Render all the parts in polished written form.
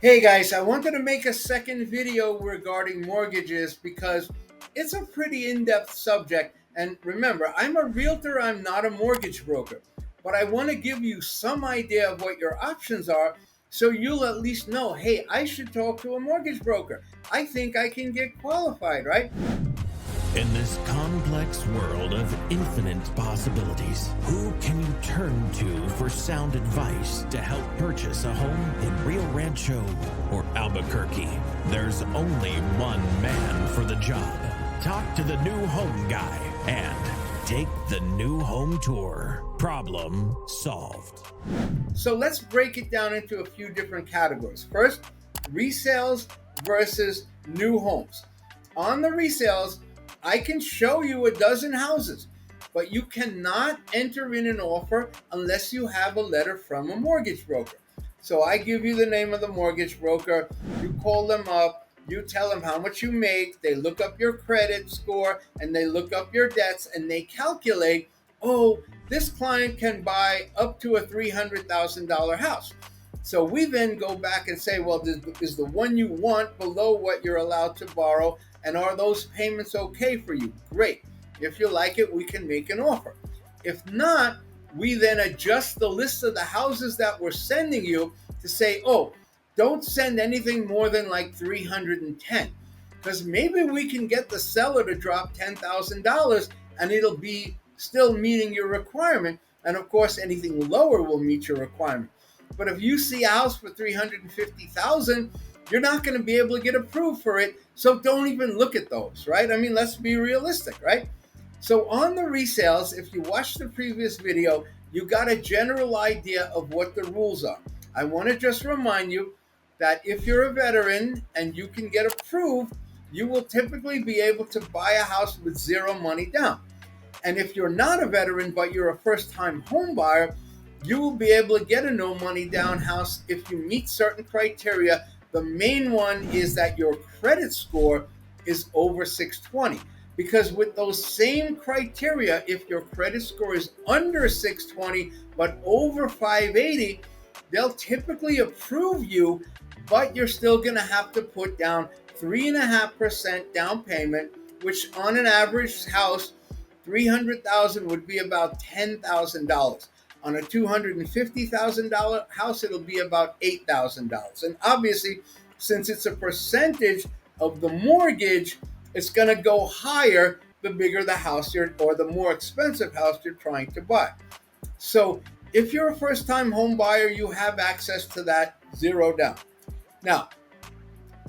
Hey guys, I wanted to make a second video regarding mortgages because it's a pretty in-depth subject. And remember, I'm a realtor, I'm not a mortgage broker. But I want to give you some idea of what your options are so you'll at least know, hey, I should talk to a mortgage broker. I think I can get qualified, right? In this complex world of infinite possibilities, who can you turn to for sound advice to help purchase a home in Rio Rancho or Albuquerque? There's only one man for the job. Talk to the new home guy and take the new home tour. Problem solved. So let's break it down into a few different categories. First, resales versus new homes. On the resales, I can show you a dozen houses, but you cannot enter in an offer unless you have a letter from a mortgage broker. So I give you the name of the mortgage broker, you call them up, you tell them how much you make, they look up your credit score and they look up your debts and they calculate, oh, this client can buy up to a $300,000 house. So we then go back and say, well, is the one you want below what you're allowed to borrow? And are those payments okay for you? Great. If you like it, we can make an offer. If not, we then adjust the list of the houses that we're sending you to say, oh, don't send anything more than like 310. Because maybe we can get the seller to drop $10,000 and it'll be still meeting your requirement. And of course, anything lower will meet your requirement. But if you see a house for 350,000, you're not going to be able to get approved for it. So don't even look at those, right? I mean, let's be realistic, right? So on the resales, if you watched the previous video, you got a general idea of what the rules are. I want to just remind you that if you're a veteran and you can get approved, you will typically be able to buy a house with zero money down. And if you're not a veteran, but you're a first-time home buyer, you will be able to get a no money down house if you meet certain criteria. The main one is that your credit score is over 620. Because with those same criteria, if your credit score is under 620 but over 580, they'll typically approve you, but you're still going to have to put down 3.5% down payment, which on an average house, 300,000 would be about $10,000. On a $250,000 house, it'll be about $8,000. And obviously, since it's a percentage of the mortgage, it's going to go higher the bigger the house or the more expensive house you're trying to buy. So if you're a first-time home buyer, you have access to that zero down. Now,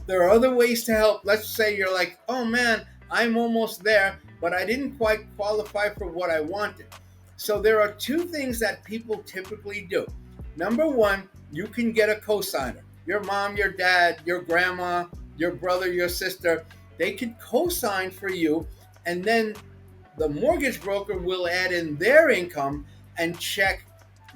there are other ways to help. Let's say you're like, oh man, I'm almost there, but I didn't quite qualify for what I wanted. So there are two things that people typically do. Number one, you can get a cosigner. Your mom, your dad, your grandma, your brother, your sister, they can cosign for you, and then the mortgage broker will add in their income and check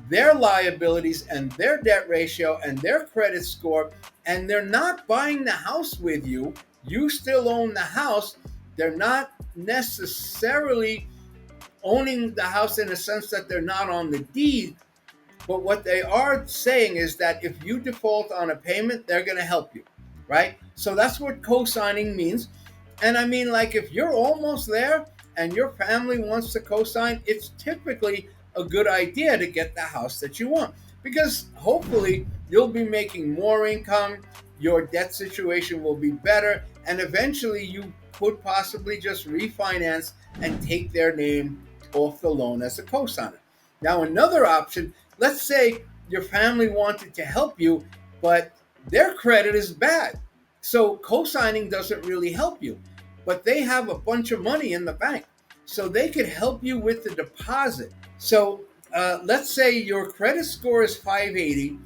their liabilities and their debt ratio and their credit score, and they're not buying the house with you. You still own the house. They're not necessarily owning the house in a sense that they're not on the deed, but what they are saying is that if you default on a payment, they're going to help you, right? So that's what co-signing means. And I mean, like, if you're almost there and your family wants to co-sign, it's typically a good idea to get the house that you want, because hopefully you'll be making more income, your debt situation will be better, and eventually you could possibly just refinance and take their name off the loan as a cosigner. Now, another option, let's say your family wanted to help you, but their credit is bad. So co-signing doesn't really help you, but they have a bunch of money in the bank. So they could help you with the deposit. So let's say your credit score is 580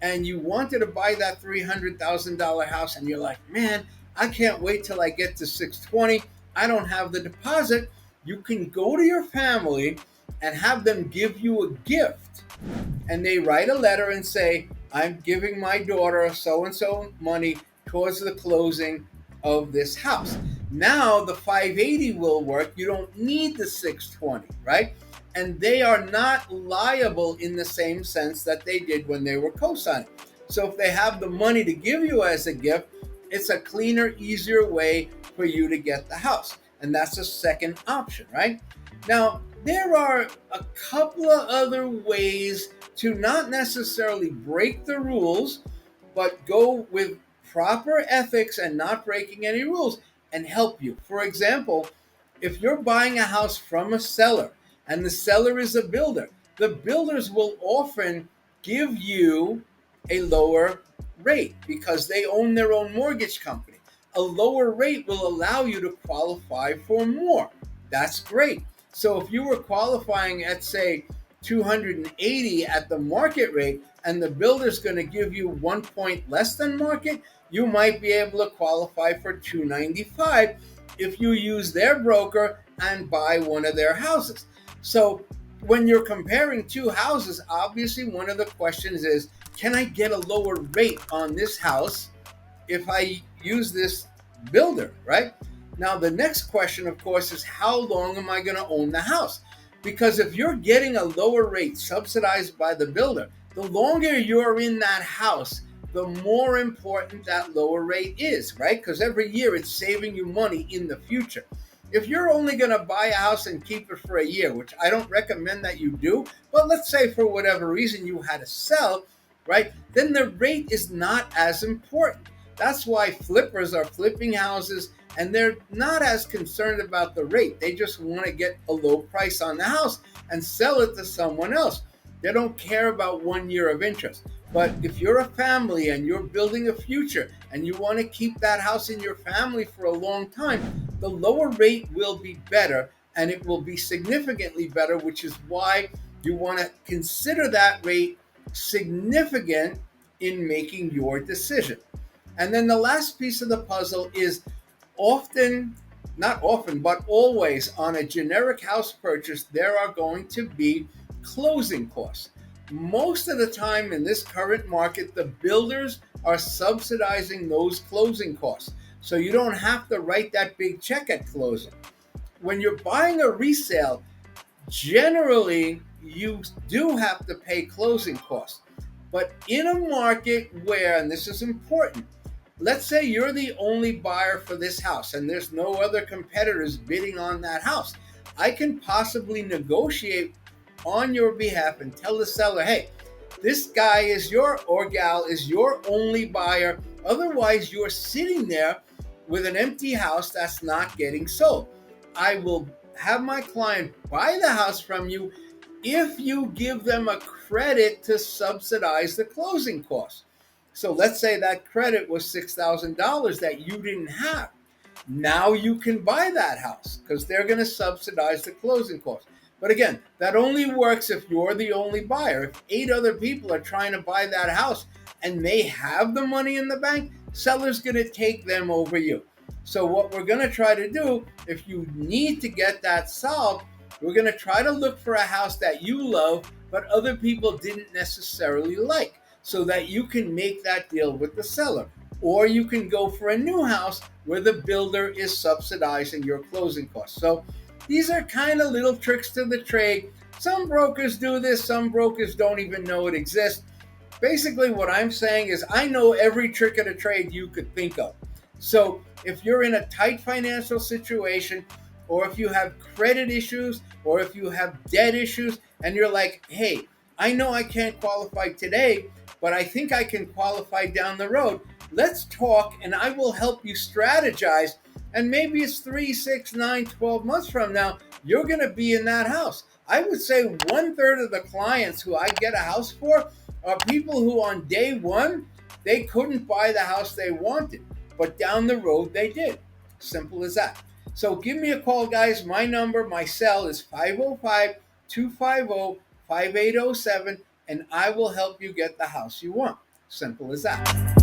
and you wanted to buy that $300,000 house and you're like, man, I can't wait till I get to 620. I don't have the deposit. You can go to your family and have them give you a gift. And they write a letter and say, I'm giving my daughter so-and-so money towards the closing of this house. Now the 580 will work. You don't need the 620, right? And they are not liable in the same sense that they did when they were co-signing. So if they have the money to give you as a gift, it's a cleaner, easier way for you to get the house. And that's a second option, right? Now, there are a couple of other ways to not necessarily break the rules, but go with proper ethics and not breaking any rules and help you. For example, if you're buying a house from a seller and the seller is a builder, the builders will often give you a lower rate because they own their own mortgage company. A lower rate will allow you to qualify for more. That's great. So if you were qualifying at, say, 280 at the market rate and the builder's going to give you 1 point less than market, you might be able to qualify for 295 if you use their broker and buy one of their houses. So when you're comparing two houses, obviously one of the questions is, can I get a lower rate on this house if I use this builder, right? Now, the next question, of course, is how long am I going to own the house? Because if you're getting a lower rate subsidized by the builder, the longer you're in that house, the more important that lower rate is, right? Because every year it's saving you money in the future. If you're only going to buy a house and keep it for a year, which I don't recommend that you do, but let's say for whatever reason you had to sell, right? Then the rate is not as important. That's why flippers are flipping houses and they're not as concerned about the rate. They just want to get a low price on the house and sell it to someone else. They don't care about 1 year of interest. But if you're a family and you're building a future and you want to keep that house in your family for a long time, the lower rate will be better and it will be significantly better, which is why you want to consider that rate significant in making your decision. And then the last piece of the puzzle is not often, but always on a generic house purchase, there are going to be closing costs. Most of the time in this current market, the builders are subsidizing those closing costs. So you don't have to write that big check at closing. When you're buying a resale, generally you do have to pay closing costs. But in a market where, and this is important, let's say you're the only buyer for this house and there's no other competitors bidding on that house, I can possibly negotiate on your behalf and tell the seller, hey, this guy is or gal is your only buyer. Otherwise, you're sitting there with an empty house that's not getting sold. I will have my client buy the house from you if you give them a credit to subsidize the closing costs. So let's say that credit was $6,000 that you didn't have. Now you can buy that house because they're going to subsidize the closing costs. But again, that only works if you're the only buyer. If 8 other people are trying to buy that house and they have the money in the bank, seller's going to take them over you. So what we're going to try to do, if you need to get that solved, we're going to try to look for a house that you love, but other people didn't necessarily like, so that you can make that deal with the seller. Or you can go for a new house where the builder is subsidizing your closing costs. So these are kind of little tricks to the trade. Some brokers do this, some brokers don't even know it exists. Basically, what I'm saying is I know every trick of the trade you could think of. So if you're in a tight financial situation, or if you have credit issues, or if you have debt issues, and you're like, hey, I know I can't qualify today, but I think I can qualify down the road. Let's talk and I will help you strategize. And maybe it's 3, 6, 9, 12 months from now, you're going to be in that house. I would say 1/3 of the clients who I get a house for are people who on day one, they couldn't buy the house they wanted, but down the road they did. Simple as that. So give me a call, guys. My number, my cell is 505-250-5807, and I will help you get the house you want. Simple as that.